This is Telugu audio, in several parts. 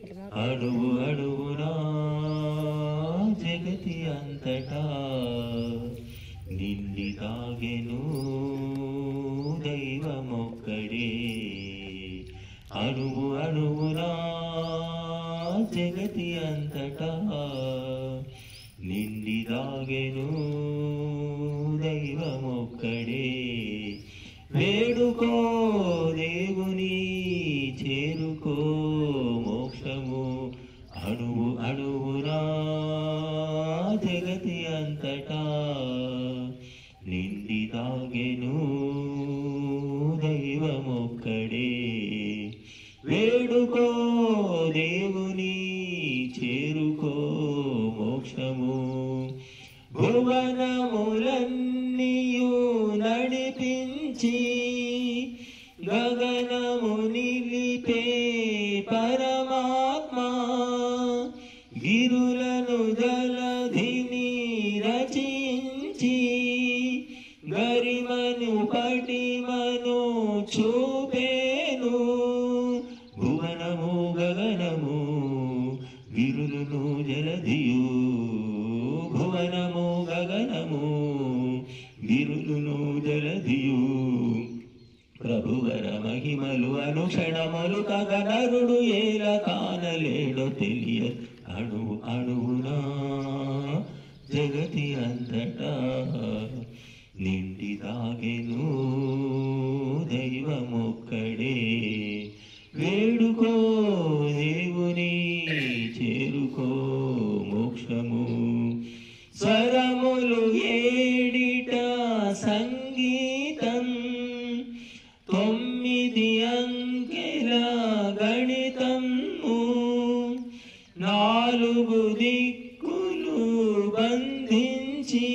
అడుగు అడుగునా జగతి అంతటా నిండి తాగెను దైవమొక్కడే. అడుగు అడుగునా జగతి అంతటా నిండి తాగెను దైవమొక్కడే. వేడుకో దేవుని చేరుకో మోక్షము. అడుగు అడుగునా జగతి అంతటా నిండి తాగెను దైవమొక్కడే. వేడుకో దేవుని చేరుకో మోక్షము. భువనములన్నీయు నడిపించి గగనము నిలిపే పరమాత్మ గిరులను జలధిని రచించి గరిమను పటిమను చూపేను. భువనము గగనము గిరులను జలధియు. భువనము గగనము గిరులను జలధియు. ప్రభువర మహిమలు అనుక్షణములు కగనరుడు ఏల కానలేడో తెలియ. అడుగు అడుగునా జగతి అంతటా నిండి తాగెను దైవమొక్కడే. వేడుకో దేవుని చేరుకో మోక్షము. స్వరములు ఏడిట సంగీతం 9 అంకెల గణితము. 4 దిక్కులు బంధించి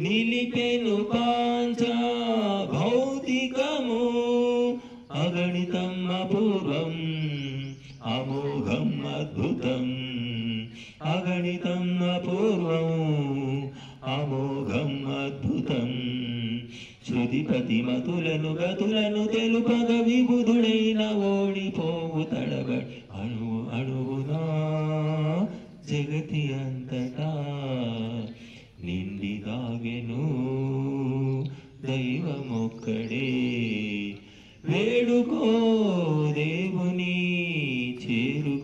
నిలిపెను పాంచ భౌతికము. అగణితం అపూర్వం అమోఘం అద్భుతం. అగణితం అపూర్వం అమోఘం అద్భుతం. శృతిపతి మతులను గతులను తెలుపగ విబుధుడైన ఓడిపోవు తడబడి. అణువు అణువునా జగతి అంతటా నిండి తాగెను దైవమొక్కడే. వేడుకో దేవుని చేరు